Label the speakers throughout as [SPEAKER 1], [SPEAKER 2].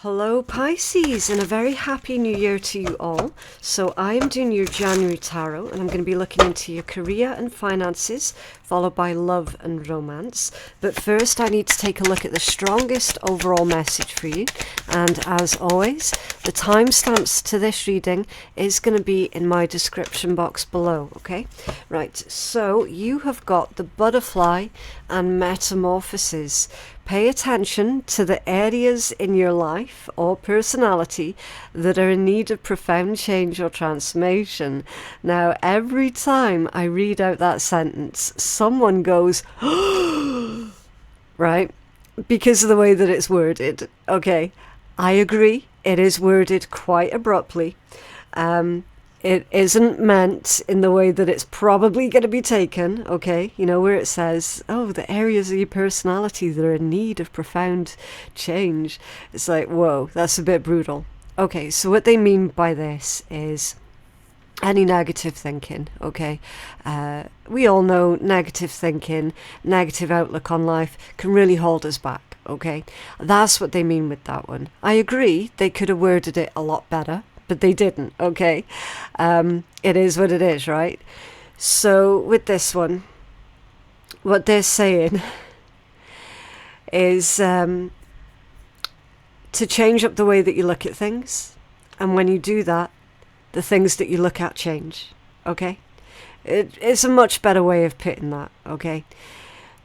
[SPEAKER 1] Hello Pisces, and a very happy new year to you all. So I am doing your January tarot, and I'm going to be looking into your career and finances, followed by love and romance. But first I need to take a look at the strongest overall message for you. And as always, the timestamps to this reading is going to be in my description box below, okay? Right, so you have got the butterfly and metamorphoses. Pay attention to the areas in your life or personality that are in need of profound change or transformation. Now, every time I read out that sentence, someone goes, right? Because of the way that it's worded. Okay, I agree. It is worded quite abruptly. It isn't meant in the way that it's probably going to be taken, okay? You know, where it says, oh, the areas of your personality that are in need of profound change. It's like, whoa, that's a bit brutal. Okay, so what they mean by this is any negative thinking, okay? We all know negative thinking, negative outlook on life can really hold us back, okay? That's what they mean with that one. I agree, they could have worded it a lot better, but they didn't, okay? It is what it is, right? So with this one, what they're saying is to change up the way that you look at things. And when you do that, the things that you look at change, okay? It's a much better way of putting that, okay?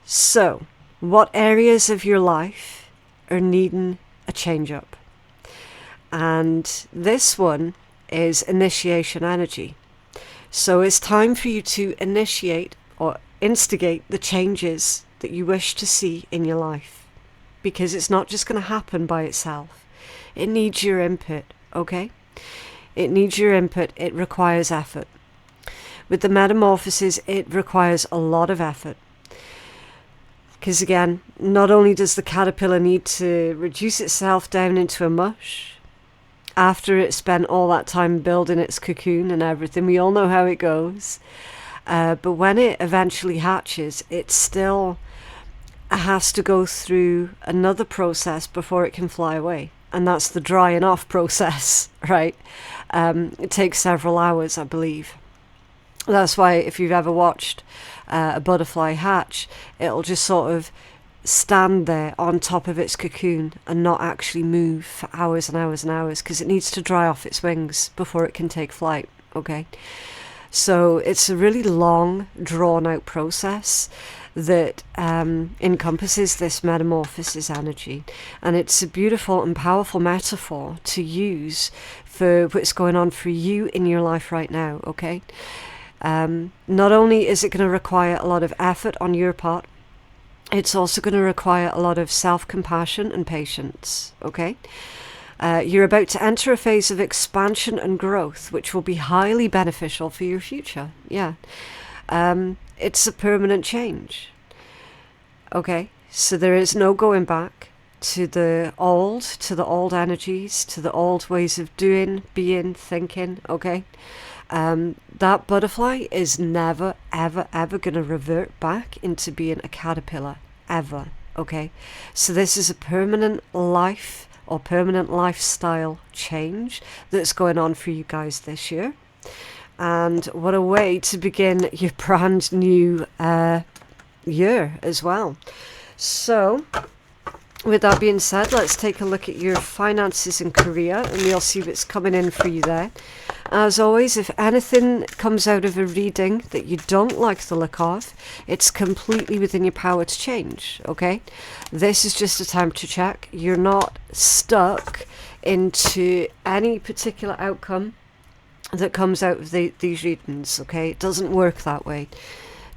[SPEAKER 1] So, what areas of your life are needing a change up? And this one is initiation energy. So it's time for you to initiate or instigate the changes that you wish to see in your life. Because it's not just going to happen by itself. It needs your input, okay? It needs your input. It requires effort. With the metamorphoses, it requires a lot of effort. Because again, not only does the caterpillar need to reduce itself down into a mush, after it spent all that time building its cocoon and everything, we all know how it goes. But when it eventually hatches, it still has to go through another process before it can fly away. And that's the drying off process, right? It takes several hours, I believe. That's why if you've ever watched a butterfly hatch, it'll just sort of stand there on top of its cocoon and not actually move for hours and hours and hours, because it needs to dry off its wings before it can take flight, okay? So it's a really long, drawn-out process that encompasses this metamorphosis energy, and it's a beautiful and powerful metaphor to use for what's going on for you in your life right now, okay? Not only is it going to require a lot of effort on your part, it's also going to require a lot of self-compassion and patience, okay? You're about to enter a phase of expansion and growth, which will be highly beneficial for your future, yeah. It's a permanent change, okay? So there is no going back to the old energies, to the old ways of doing, being, thinking, okay? That butterfly is never, ever, ever going to revert back into being a caterpillar, ever, okay? So this is a permanent life or permanent lifestyle change that's going on for you guys this year. And what a way to begin your brand new year as well. So with that being said, let's take a look at your finances and career, and we'll see what's coming in for you there. As always, if anything comes out of a reading that you don't like the look of, it's completely within your power to change, okay? This is just a time to check. You're not stuck into any particular outcome that comes out of these readings, okay? It doesn't work that way.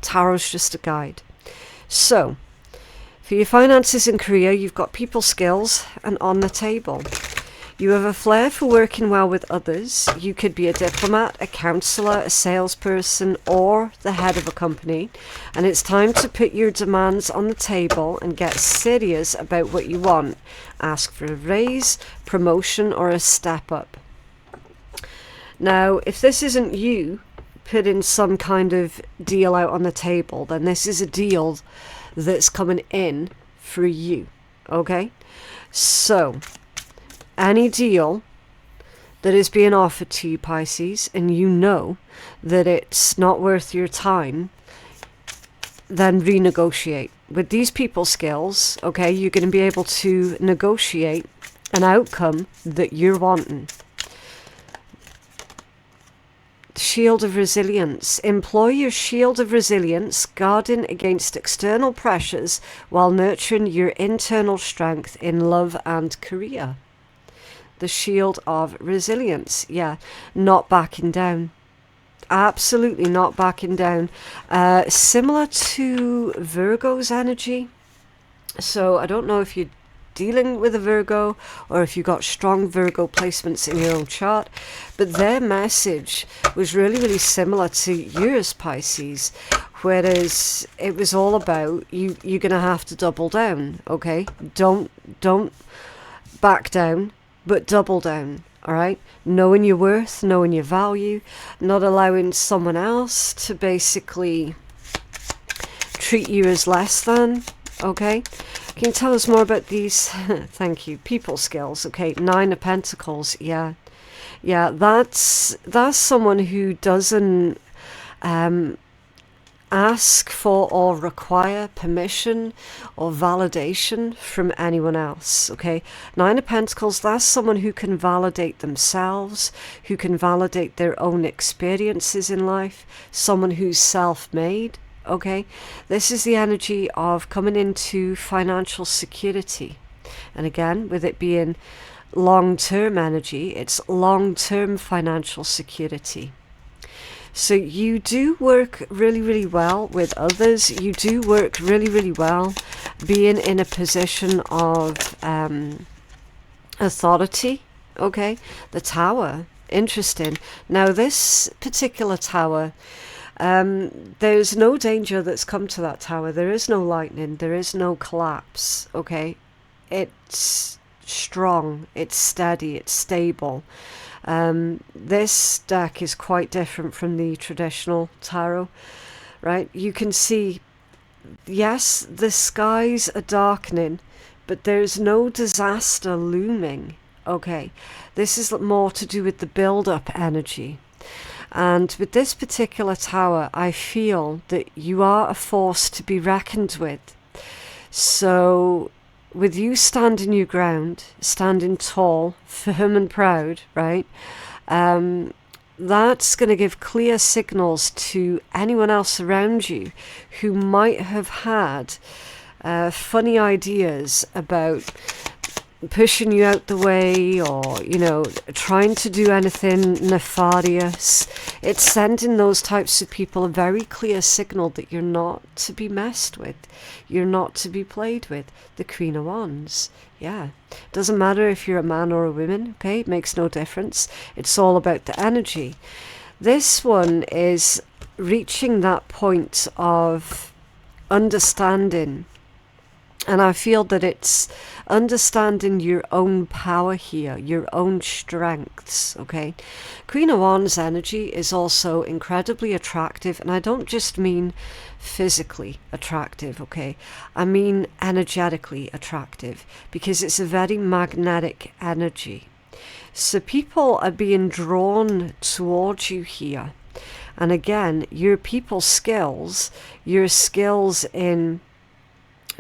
[SPEAKER 1] Tarot's just a guide. So, for your finances and career, you've got people skills and on the table. You have a flair for working well with others. You could be a diplomat, a counsellor, a salesperson, or the head of a company. And it's time to put your demands on the table and get serious about what you want. Ask for a raise, promotion, or a step up. Now, if this isn't you putting some kind of deal out on the table, then this is a deal that's coming in for you, okay? So any deal that is being offered to you, Pisces, and you know that it's not worth your time, then renegotiate. With these people skills, okay, you're going to be able to negotiate an outcome that you're wanting. Shield of resilience. Employ your shield of resilience, guarding against external pressures while nurturing your internal strength in love and career. The shield of resilience. Yeah, not backing down. Absolutely not backing down. Similar to Virgo's energy. So I don't know if you're dealing with a Virgo or if you got strong Virgo placements in your own chart, but their message was really, really similar to yours, Pisces, whereas it was all about you're gonna have to double down. Okay, don't back down, but double down. All right, knowing your worth, knowing your value, not allowing someone else to basically treat you as less than. Okay, can you tell us more about these? Thank you. People skills. Okay, 9 of Pentacles. Yeah, that's someone who doesn't ask for or require permission or validation from anyone else. Okay, 9 of Pentacles, that's someone who can validate themselves, who can validate their own experiences in life, someone who's self-made. Okay, this is the energy of coming into financial security, and again, with it being long-term energy, it's long-term financial security. So you do work really, really well with others. You do work really, really well being in a position of authority. Okay, the Tower. Interesting. Now this particular Tower, there's no danger that's come to that Tower. There is no lightning. There is no collapse. Okay, it's strong. It's steady. It's stable. This deck is quite different from the traditional tarot, right? You can see, yes, the skies are darkening, but there's no disaster looming. Okay, this is more to do with the build-up energy. And with this particular Tower, I feel that you are a force to be reckoned with. So with you standing your ground, standing tall, firm and proud, right? That's going to give clear signals to anyone else around you who might have had funny ideas about pushing you out the way, or, you know, trying to do anything nefarious. It's sending those types of people a very clear signal that you're not to be messed with. You're not to be played with. The Queen of Wands. Yeah. Doesn't matter if you're a man or a woman, okay? It makes no difference. It's all about the energy. This one is reaching that point of understanding. And I feel that it's understanding your own power here, your own strengths, okay? Queen of Wands energy is also incredibly attractive, and I don't just mean physically attractive, okay? I mean energetically attractive, because it's a very magnetic energy. So people are being drawn towards you here. And again, your people skills, your skills in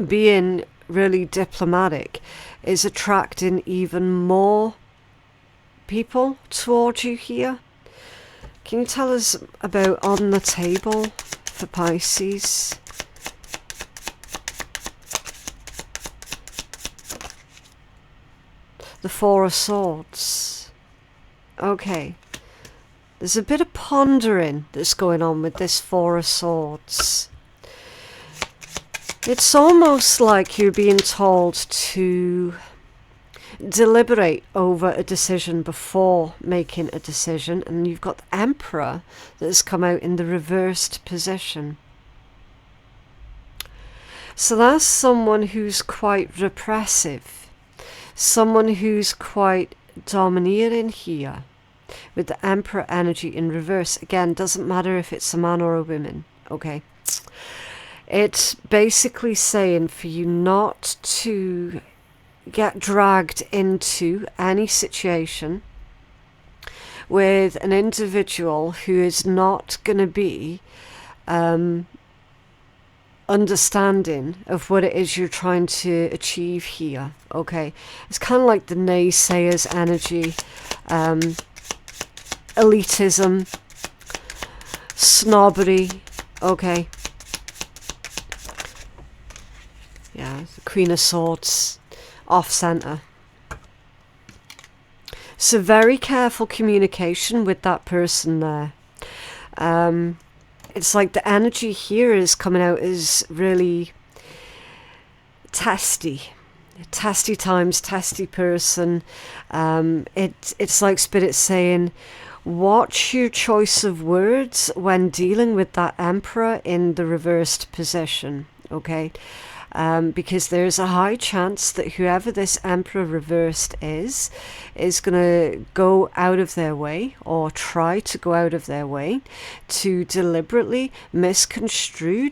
[SPEAKER 1] being really diplomatic is attracting even more people towards you here. Can you tell us about on the table for Pisces? The Four of Swords. Okay. There's a bit of pondering that's going on with this Four of Swords. It's almost like you're being told to deliberate over a decision before making a decision, and you've got the Emperor that's come out in the reversed position. So that's someone who's quite repressive, someone who's quite domineering here, with the Emperor energy in reverse. Again, doesn't matter if it's a man or a woman, okay? It's basically saying for you not to get dragged into any situation with an individual who is not going to be understanding of what it is you're trying to achieve here. Okay, it's kind of like the naysayers energy, elitism, snobbery. Okay, yeah, the Queen of Swords, off center. So very careful communication with that person there. It's like the energy here is coming out as really testy times, testy person. It's like Spirit saying, watch your choice of words when dealing with that Emperor in the reversed position, okay? Because there's a high chance that whoever this Emperor reversed is going to go out of their way, or try to go out of their way, to deliberately misconstrue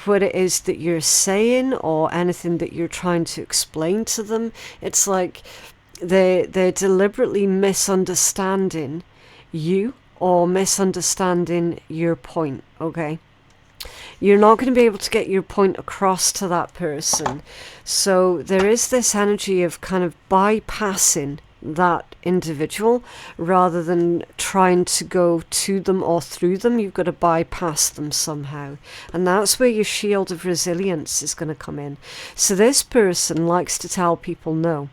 [SPEAKER 1] what it is that you're saying or anything that you're trying to explain to them. It's like they're deliberately misunderstanding you or misunderstanding your point, okay? You're not going to be able to get your point across to that person. So there is this energy of kind of bypassing that individual rather than trying to go to them or through them. You've got to bypass them somehow. And that's where your shield of resilience is going to come in. So this person likes to tell people no.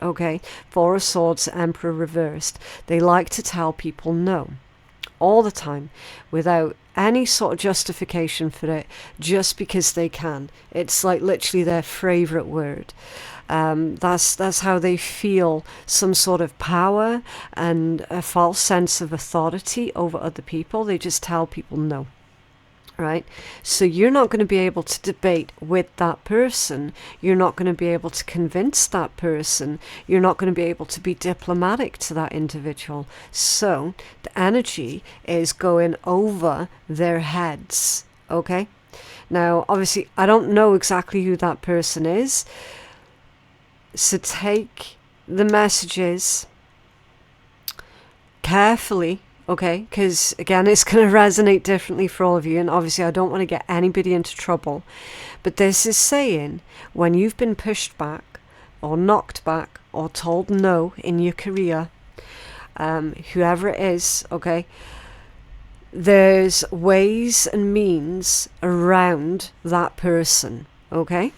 [SPEAKER 1] Okay, Four of Swords, Emperor reversed. They like to tell people no all the time without any sort of justification for it, just because they can. It's like literally their favorite word. That's how they feel some sort of power and a false sense of authority over other people. They just tell people no. Right? So you're not going to be able to debate with that person. You're not going to be able to convince that person. You're not going to be able to be diplomatic to that individual. So the energy is going over their heads. Okay? Now, obviously, I don't know exactly who that person is. So take the messages carefully. Okay, because again, it's going to resonate differently for all of you. And obviously, I don't want to get anybody into trouble. But this is saying, when you've been pushed back or knocked back or told no in your career, whoever it is, okay, there's ways and means around that person, okay?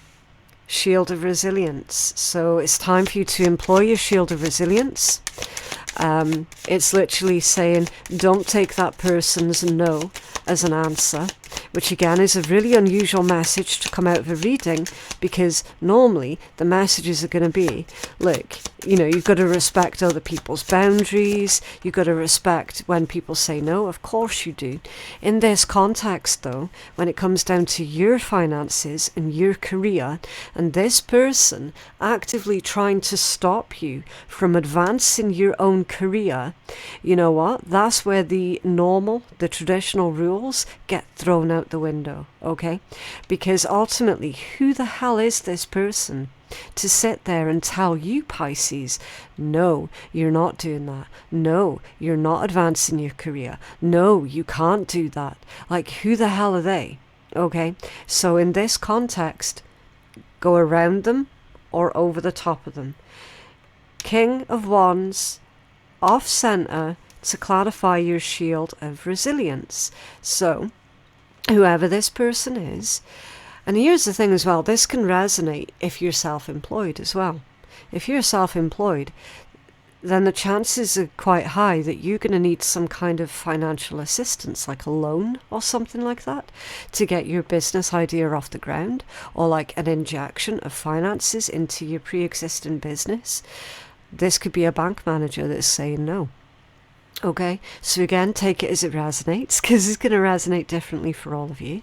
[SPEAKER 1] Shield of resilience. So it's time for you to employ your shield of resilience. It's literally saying, don't take that person's no as an answer, which again is a really unusual message to come out of a reading, because normally the messages are going to be, look, you know, you've got to respect other people's boundaries, you've got to respect when people say no, of course you do. In this context though, when it comes down to your finances and your career, and this person actively trying to stop you from advancing your own career, you know what? That's where the traditional rules get thrown out the window, okay? Because ultimately, who the hell is this person to sit there and tell you, Pisces, no, you're not doing that. No, you're not advancing your career. No, you can't do that. Like, who the hell are they? Okay? So in this context, go around them or over the top of them. King of Wands, off center, to clarify your shield of resilience. So, whoever this person is, and here's the thing as well, this can resonate if you're self-employed as well. If you're self-employed, then the chances are quite high that you're going to need some kind of financial assistance, like a loan or something like that, to get your business idea off the ground, or like an injection of finances into your pre-existing business. This could be a bank manager that's saying no. Okay, so again, take it as it resonates, because it's going to resonate differently for all of you.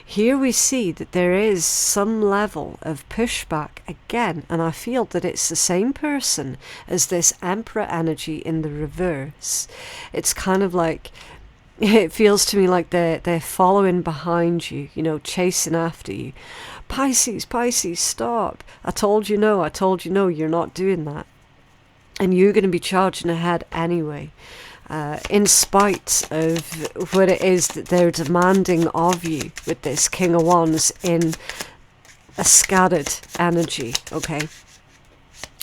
[SPEAKER 1] Here we see that there is some level of pushback again, and I feel that it's the same person as this Emperor energy in the reverse. It's kind of like It feels to me like they're following behind you, you know, chasing after you. Pisces, Pisces, stop. I told you no, I told you no, you're not doing that. And you're going to be charging ahead anyway, in spite of what it is that they're demanding of you with this King of Wands in a scattered energy, okay?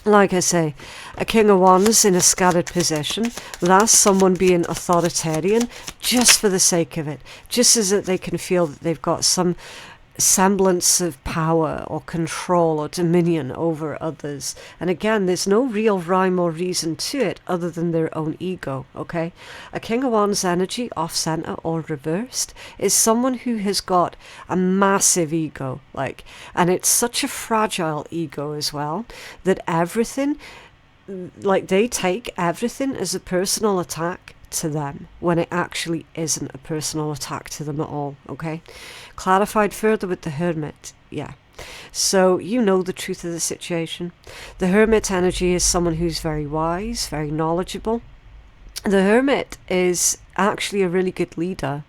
[SPEAKER 1] Like I say, a King of Wands in a scattered position, that's someone being authoritarian just for the sake of it, just as that they can feel that they've got some semblance of power or control or dominion over others. And again, there's no real rhyme or reason to it other than their own ego, okay? A King of Wands energy, off-center or reversed, is someone who has got a massive ego, like, and it's such a fragile ego as well, that everything, like, they take everything as a personal attack to them when it actually isn't a personal attack to them at all, okay? Clarified further with the Hermit, yeah. So you know the truth of the situation. The Hermit energy is someone who's very wise, very knowledgeable. The Hermit is actually a really good leader.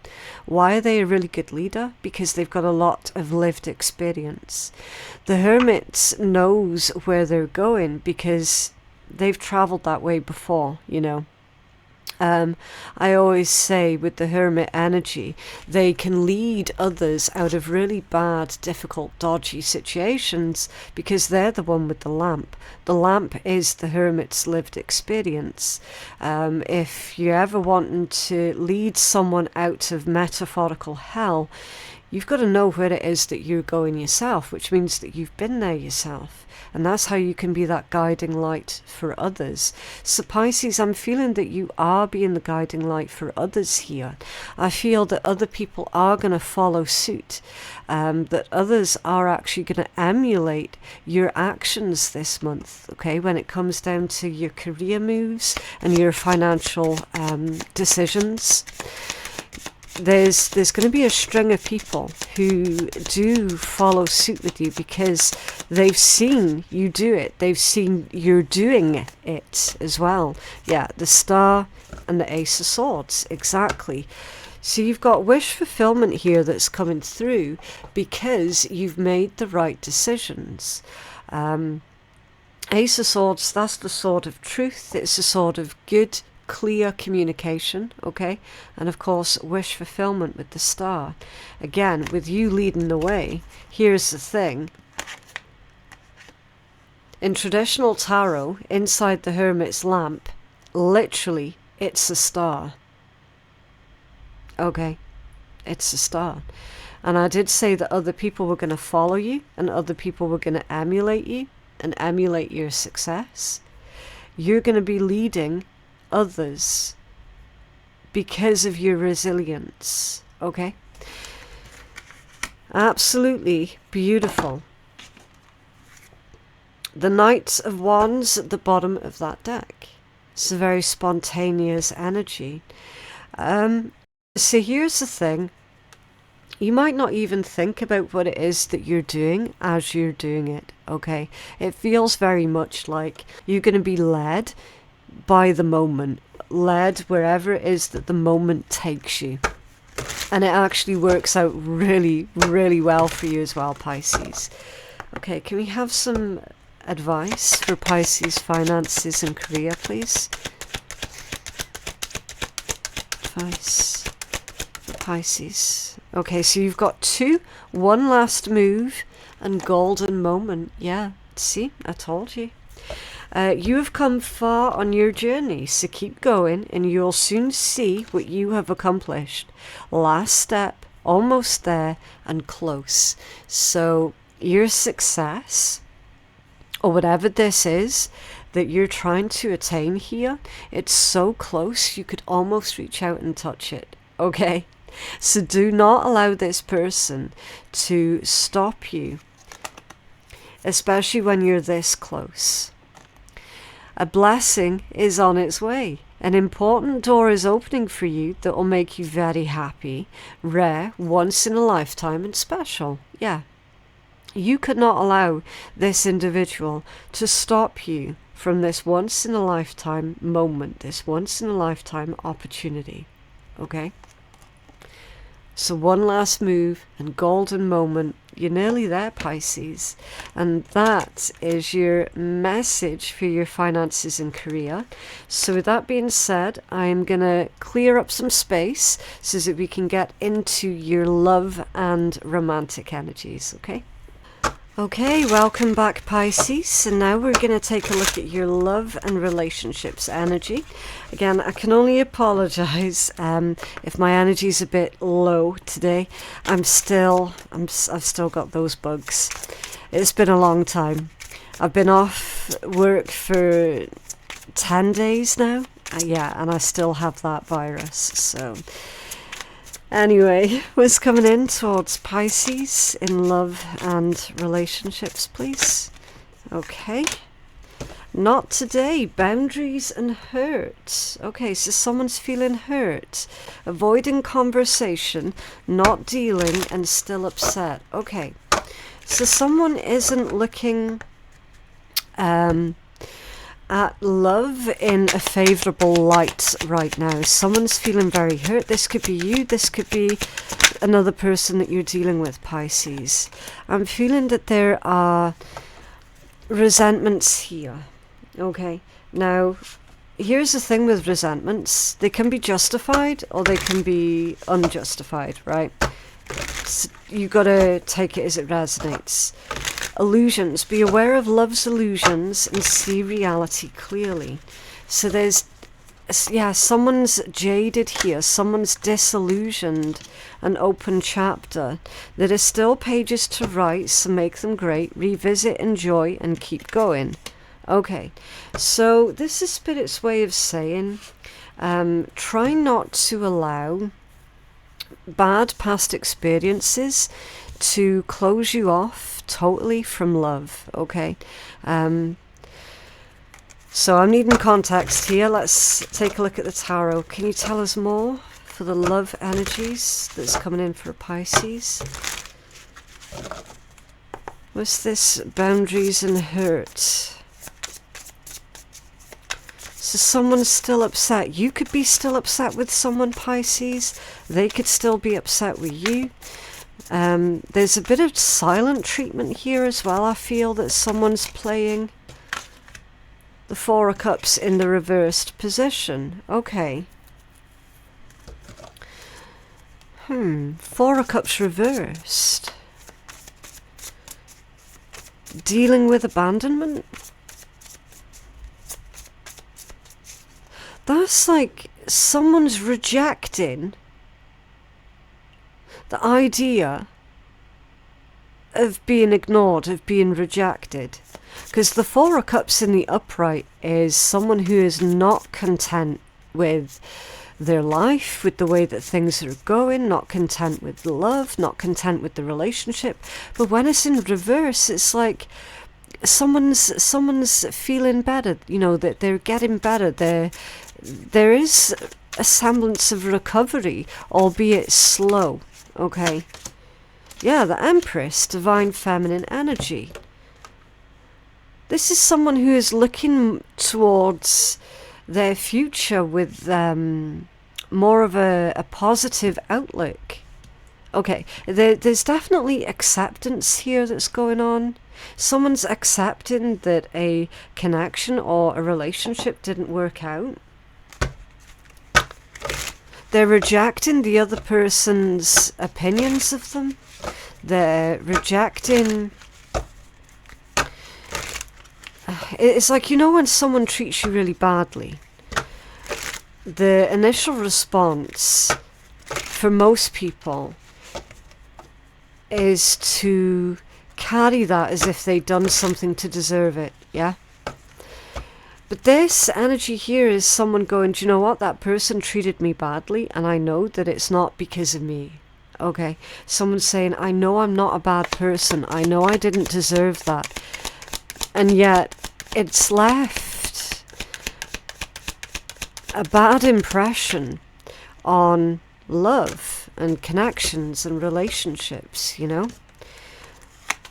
[SPEAKER 1] Why are they a really good leader? Because they've got a lot of lived experience. The Hermit knows where they're going because they've traveled that way before, you know. I always say with the Hermit energy, they can lead others out of really bad, difficult, dodgy situations because they're the one with the lamp. The lamp is the Hermit's lived experience. If you're ever wanting to lead someone out of metaphorical hell, you've got to know where it is that you're going yourself, which means that you've been there yourself. And that's how you can be that guiding light for others. So Pisces, I'm feeling that you are being the guiding light for others here. I feel that other people are going to follow suit, that others are actually going to emulate your actions this month, okay, when it comes down to your career moves and your financial decisions. There's going to be a string of people who do follow suit with you because they've seen you do it. They've seen you're doing it as well. Yeah, the Star and the Ace of Swords, exactly. So you've got wish fulfillment here that's coming through because you've made the right decisions. Ace of Swords, that's the sword of truth. It's a sword of good, clear communication, okay? And of course, wish fulfillment with the Star. Again, with you leading the way, here's the thing. In traditional tarot, inside the Hermit's lamp, literally, it's a star. Okay? It's a star. And I did say that other people were going to follow you, and other people were going to emulate you, and emulate your success. You're going to be leading others because of your resilience, okay? Absolutely beautiful. The Knight of Wands at the bottom of that deck. It's a very spontaneous energy. So here's the thing. You might not even think about what it is that you're doing as you're doing it, okay? It feels very much like you're going to be led by the moment, led wherever it is that the moment takes you. And it actually works out really, really well for you as well, Pisces. Okay, can we have some advice for Pisces finances and career, please? Advice for Pisces. Okay, so you've got 2, one last move, and golden moment. Yeah, see, I told you. You have come far on your journey, so keep going and you'll soon see what you have accomplished. Last step, almost there and close. So your success, or whatever this is that you're trying to attain here, it's so close you could almost reach out and touch it, okay? So do not allow this person to stop you, especially when you're this close. A blessing is on its way. An important door is opening for you that will make you very happy, rare, once in a lifetime, and special. Yeah. You could not allow this individual to stop you from this once in a lifetime moment, this once in a lifetime opportunity. Okay? So one last move and golden moment. You're nearly there, Pisces. And that is your message for your finances and career. So with that being said, I'm going to clear up some space so that we can get into your love and romantic energies, okay? Okay, welcome back, Pisces. And now we're going to take a look at your love and relationships energy. Again, I can only apologize if my energy's a bit low today. I've still got those bugs. It's been a long time. I've been off work for 10 days now. Yeah, and I still have that virus. So anyway, what's coming in towards Pisces in love and relationships, please? Okay. Not today. Boundaries and hurt. Okay, so someone's feeling hurt. Avoiding conversation, not dealing, and still upset. Okay. So someone isn't looking at love in a favourable light right now. Someone's feeling very hurt. This could be you. This could be another person that you're dealing with, Pisces. I'm feeling that there are resentments here. Okay. Now, here's the thing with resentments. They can be justified or they can be unjustified, right? So you got to take it as it resonates. Illusions. Be aware of love's illusions and see reality clearly. So there's, yeah, someone's jaded here. Someone's disillusioned. An open chapter. There are still pages to write, so make them great. Revisit, enjoy, and keep going. Okay, so this is Spirit's way of saying, try not to allow bad past experiences to close you off totally from love, okay? So I'm needing context here. Let's take a look at the tarot. Can you tell us more for the love energies that's coming in for Pisces? What's this? Boundaries and hurt. So someone's still upset. You could be still upset with someone, Pisces. They could still be upset with you. There's a bit of silent treatment here as well. I feel that someone's playing the Four of Cups in the reversed position. Okay. Four of Cups reversed. Dealing with abandonment. That's like someone's rejecting the idea of being ignored, of being rejected. Because the Four of Cups in the upright is someone who is not content with their life, with the way that things are going, not content with love, not content with the relationship. But when it's in reverse, it's like someone's feeling better, you know, that they're getting better. There is a semblance of recovery, albeit slow. Okay. Yeah, the Empress, divine feminine energy. This is someone who is looking towards their future with more of a positive outlook. Okay, there's definitely acceptance here that's going on. Someone's accepting that a connection or a relationship didn't work out. They're rejecting the other person's opinions of them. They're rejecting... It's like, you know, when someone treats you really badly, the initial response for most people is to carry that as if they'd done something to deserve it, yeah? But this energy here is someone going, do you know what? That person treated me badly, and I know that it's not because of me. Okay? Someone's saying, I know I'm not a bad person. I know I didn't deserve that. And yet, it's left a bad impression on love and connections and relationships, you know?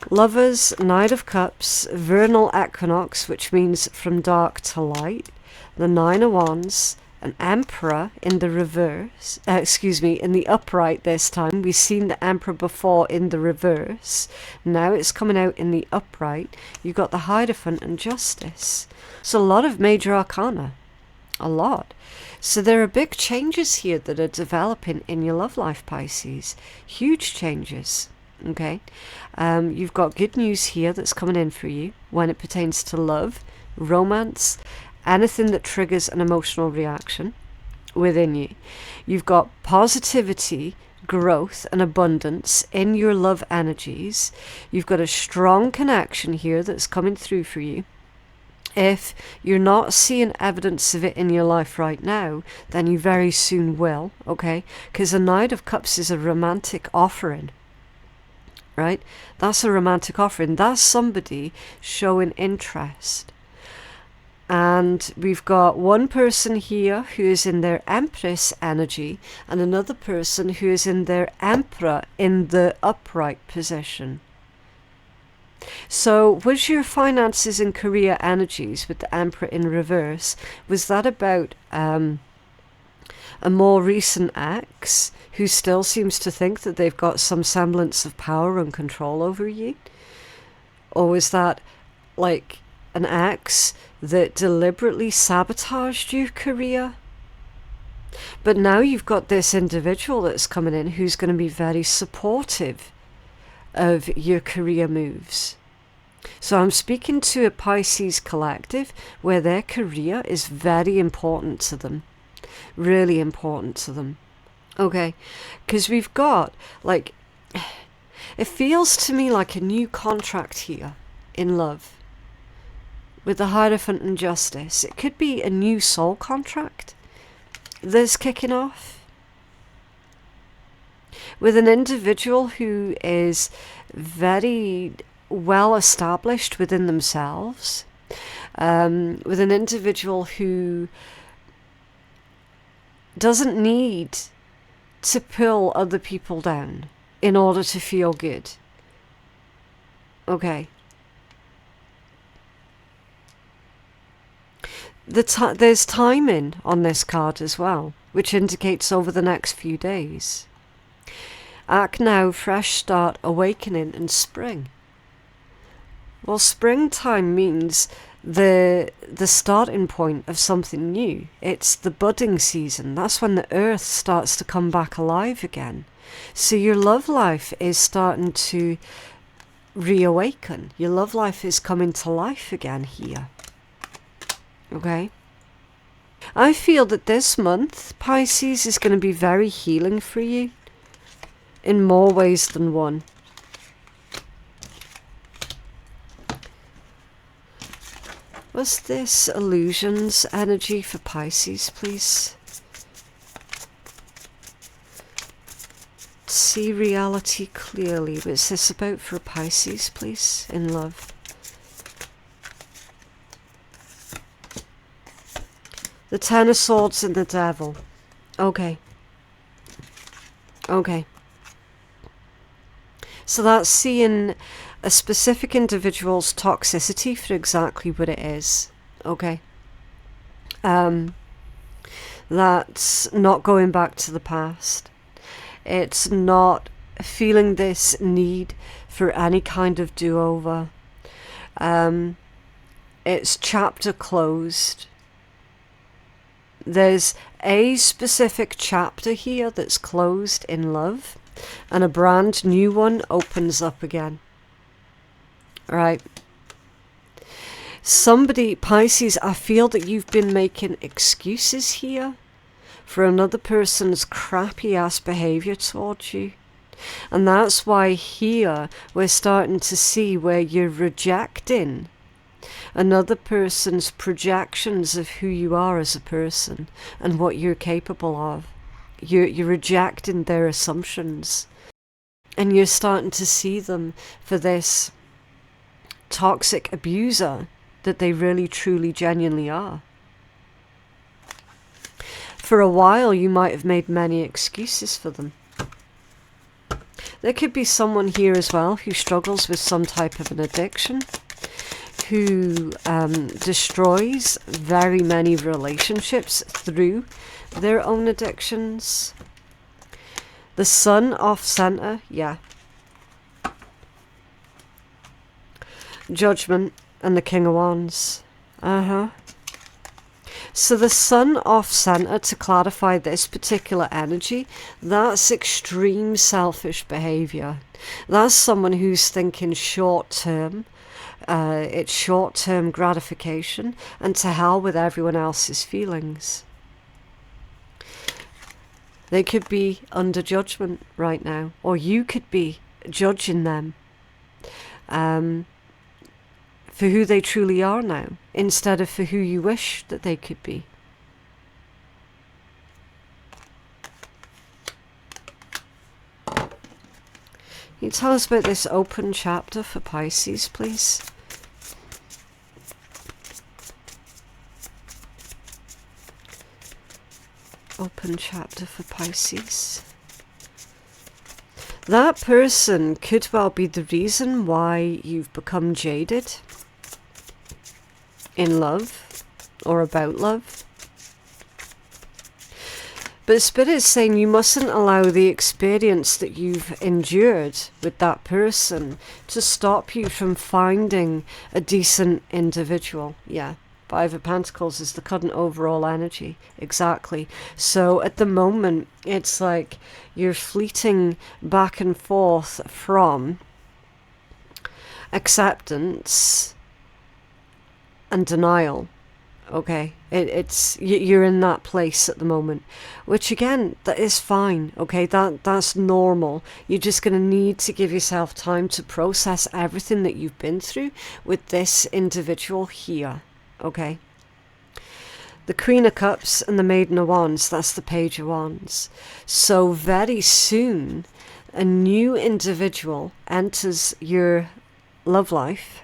[SPEAKER 1] Lovers, Knight of Cups, vernal equinox, which means from dark to light, the Nine of Wands, an Emperor in the reverse, in the upright this time. We've seen the Emperor before in the reverse. Now it's coming out in the upright. You've got the Hierophant and Justice. So a lot of major arcana. A lot. So there are big changes here that are developing in your love life, Pisces. Huge changes. Okay. You've got good news here that's coming in for you when it pertains to love, romance, anything that triggers an emotional reaction within you. You've got positivity, growth and abundance in your love energies. You've got a strong connection here that's coming through for you. If you're not seeing evidence of it in your life right now, then you very soon will, okay? Because the Knight of Cups is a romantic offering, right? That's a romantic offering. That's somebody showing interest. And we've got one person here who is in their Empress energy and another person who is in their Emperor in the upright position. So was your finances and career energies with the Emperor in reverse, was that about a more recent ex who still seems to think that they've got some semblance of power and control over you? Or was that like an ex that deliberately sabotaged your career? But now you've got this individual that's coming in who's going to be very supportive of your career moves. So I'm speaking to a Pisces collective where their career is very important to them. Really important to them. Okay, because we've got, like, it feels to me like a new contract here in love. With the Hierophant and Justice. It could be a new soul contract that's kicking off. With an individual who is very well established within themselves. With an individual who doesn't need to pull other people down in order to feel good. Okay. There's timing on this card as well, which indicates over the next few days. Act now, fresh start, awakening, and spring. Well, springtime means the starting point of something new. It's the budding season. That's when the earth starts to come back alive again. So your love life is starting to reawaken. Your love life is coming to life again here. Okay? I feel that this month, Pisces, is going to be very healing for you in more ways than one. What's this illusions energy for Pisces, please? See reality clearly. What's this about for Pisces, please, in love? The Ten of Swords and the Devil. Okay. Okay. So that's seeing a specific individual's toxicity for exactly what it is. Okay. That's not going back to the past. It's not feeling this need for any kind of do-over. It's chapter closed. There's a specific chapter here that's closed in love, and a brand new one opens up again. Right. Somebody, Pisces, I feel that you've been making excuses here for another person's crappy ass behavior towards you. And that's why here we're starting to see where you're rejecting another person's projections of who you are as a person and what you're capable of. You're rejecting their assumptions. And you're starting to see them for this toxic abuser that they really, truly, genuinely are. For a while, you might have made many excuses for them. There could be someone here as well who struggles with some type of an addiction, who destroys very many relationships through their own addictions. The Sun off center, yeah. Judgment and the King of Wands. So the Sun off center, to clarify this particular energy, that's extreme selfish behavior. That's someone who's thinking short term. It's short term gratification, and to hell with everyone else's feelings. They could be under judgment right now, or you could be judging them for who they truly are now, instead of for who you wish that they could be. Can you tell us about this open chapter for Pisces, please? Open chapter for Pisces. That person could well be the reason why you've become jaded in love or about love. But Spirit is saying you mustn't allow the experience that you've endured with that person to stop you from finding a decent individual. Yeah. Five of Pentacles is the current overall energy. Exactly. So at the moment, it's like you're fleeting back and forth from acceptance and denial. Okay, you're in that place at the moment, which again, that is fine. Okay, that's normal. You're just going to need to give yourself time to process everything that you've been through with this individual here. Okay, the Queen of Cups and the Maiden of Wands, that's the Page of Wands. So very soon a new individual enters your love life.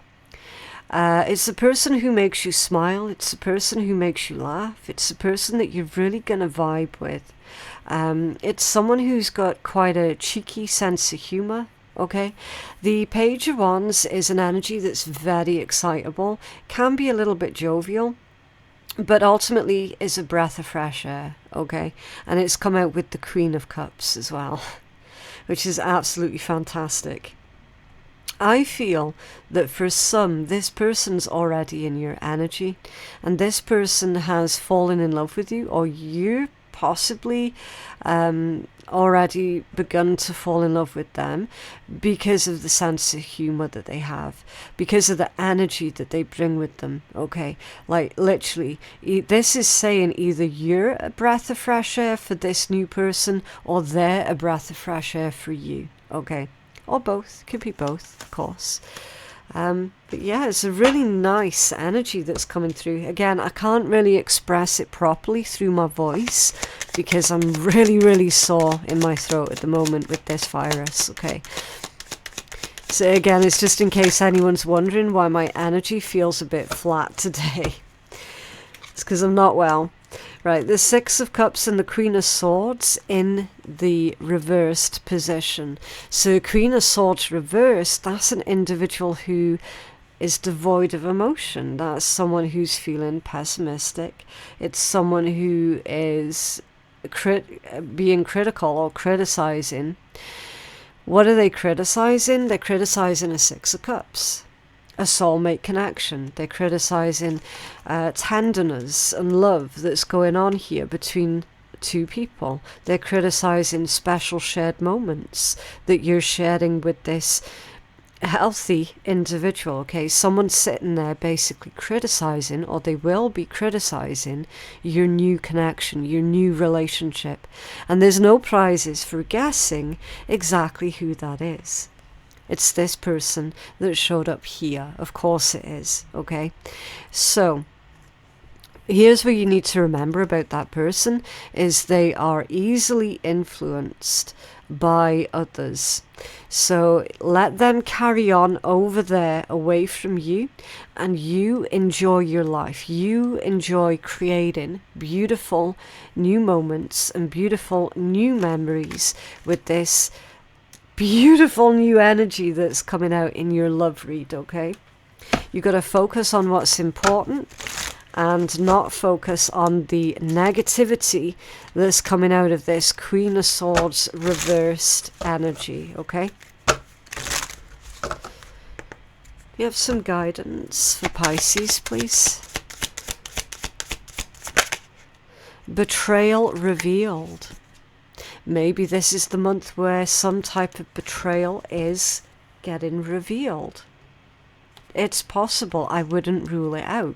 [SPEAKER 1] It's the person who makes you smile. It's the person who makes you laugh. It's the person that you're really going to vibe with. It's someone who's got quite a cheeky sense of humor. Okay, the Page of Wands is an energy that's very excitable, can be a little bit jovial, but ultimately is a breath of fresh air. Okay, and it's come out with the Queen of Cups as well, which is absolutely fantastic. I feel that for some, this person's already in your energy, and this person has fallen in love with you, or you're possibly already begun to fall in love with them because of the sense of humor that they have, because of the energy that they bring with them. Okay, like literally, this is saying either you're a breath of fresh air for this new person, or they're a breath of fresh air for you. Okay, or both. Could be both, of course. But yeah, it's a really nice energy that's coming through. Again, I can't really express it properly through my voice because I'm really sore in my throat at the moment with this virus. Okay, so again, it's just in case anyone's wondering why my energy feels a bit flat today. It's because I'm not well. Right, the Six of Cups and the Queen of Swords in the reversed position. So Queen of Swords reversed, that's an individual who is devoid of emotion. That's someone who's feeling pessimistic. It's someone who is being critical or criticizing. What are they criticizing? They're criticizing a Six of Cups. A soulmate connection. They're criticizing tenderness and love that's going on here between two people. They're criticizing special shared moments that you're sharing with this healthy individual. Okay, someone's sitting there basically criticizing, or they will be criticizing your new connection, your new relationship, and there's no prizes for guessing exactly who that is. It's this person that showed up here. Of course it is. Okay, so here's what you need to remember about that person is they are easily influenced by others. So let them carry on over there away from you, and you enjoy your life. You enjoy creating beautiful new moments and beautiful new memories with this beautiful new energy that's coming out in your love read. Okay, You got to focus on what's important and not focus on the negativity that's coming out of this Queen of Swords reversed energy, okay? You have some guidance for Pisces, please. Betrayal revealed. Maybe this is the month where some type of betrayal is getting revealed. It's possible. I wouldn't rule it out.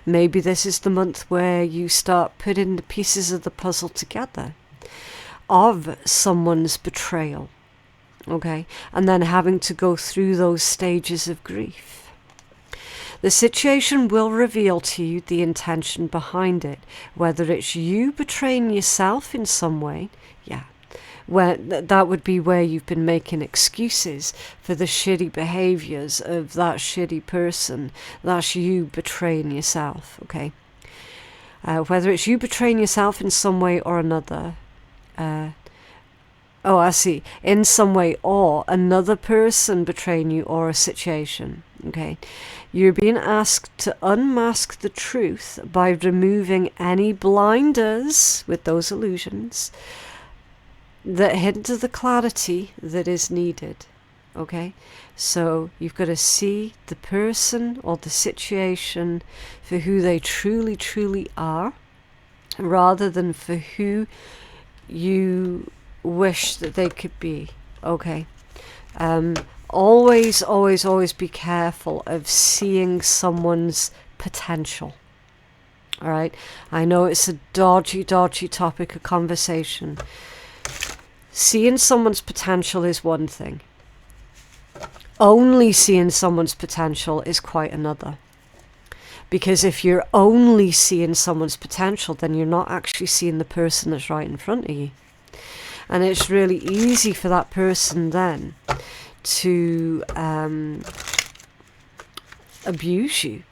[SPEAKER 1] Maybe this is the month where you start putting the pieces of the puzzle together of someone's betrayal, okay? And then having to go through those stages of grief. The situation will reveal to you the intention behind it, whether it's you betraying yourself in some way, yeah, where that would be where you've been making excuses for the shitty behaviors of that shitty person. That's you betraying yourself, okay? Whether it's you betraying yourself in some way or another, oh, I see, in some way, or another person betraying you, or a situation, okay? You're being asked to unmask the truth by removing any blinders with those illusions that hinder the clarity that is needed, okay? So you've got to see the person or the situation for who they truly, truly are, rather than for who you wish that they could be, okay? Always, always, always be careful of seeing someone's potential. All right? I know it's a dodgy, dodgy topic of conversation. Seeing someone's potential is one thing. Only seeing someone's potential is quite another. Because if you're only seeing someone's potential, then you're not actually seeing the person that's right in front of you. And it's really easy for that person then to abuse you,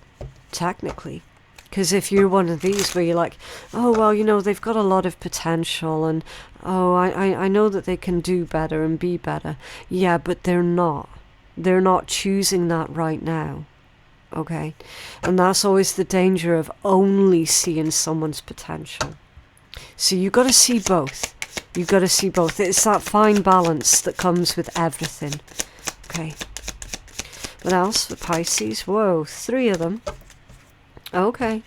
[SPEAKER 1] technically. Because if you're one of these where you're like, oh, well, you know, they've got a lot of potential, and oh, I know that they can do better and be better. Yeah, but they're not. They're not choosing that right now. Okay? And that's always the danger of only seeing someone's potential. So you've got to see both. You've got to see both. It's that fine balance that comes with everything. Okay. What else for Pisces? Whoa, 3 of them. Okay.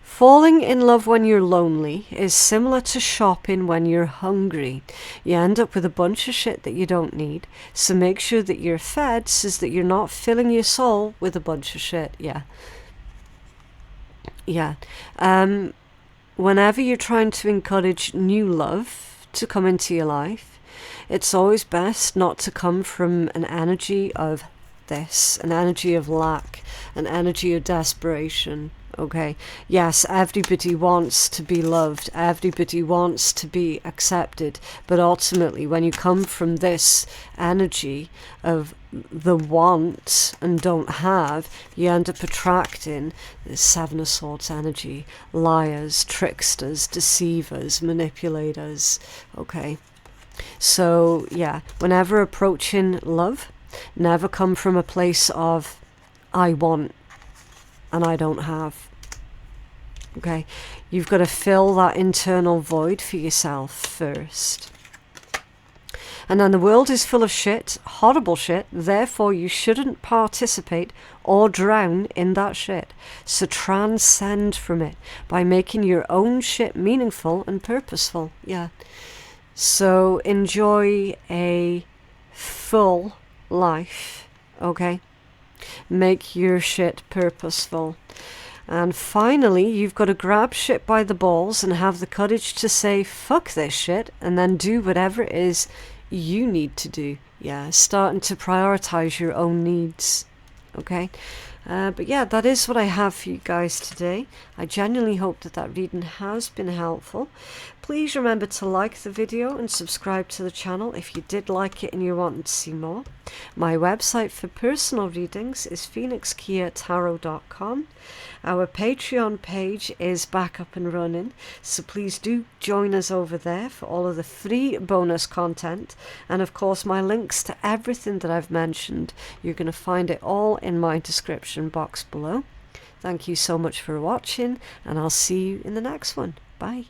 [SPEAKER 1] Falling in love when you're lonely is similar to shopping when you're hungry. You end up with a bunch of shit that you don't need. So make sure that you're fed so that you're not filling your soul with a bunch of shit. Yeah. Yeah. Whenever you're trying to encourage new love to come into your life, it's always best not to come from an energy of this, an energy of lack, an energy of desperation, okay? Yes, everybody wants to be loved, everybody wants to be accepted, but ultimately when you come from this energy of the want and don't have, you end up attracting the 7 of Swords energy, liars, tricksters, deceivers, manipulators, okay? So yeah, whenever approaching love, never come from a place of I want and I don't have. Okay, you've got to fill that internal void for yourself first. And then the world is full of shit, horrible shit, therefore you shouldn't participate or drown in that shit. So transcend from it by making your own shit meaningful and purposeful. Yeah. So enjoy a full life, okay? Make your shit purposeful. And finally, you've got to grab shit by the balls and have the courage to say, fuck this shit, and then do whatever it is you need to do. Yeah, starting to prioritize your own needs, okay? But yeah, that is what I have for you guys today. I genuinely hope that that reading has been helpful. Please remember to like the video and subscribe to the channel if you did like it and you wanted to see more. My website for personal readings is phoenixkiatarot.com. Our Patreon page is back up and running, so please do join us over there for all of the free bonus content. And of course, my links to everything that I've mentioned, you're going to find it all in my description box below. Thank you so much for watching, and I'll see you in the next one. Bye.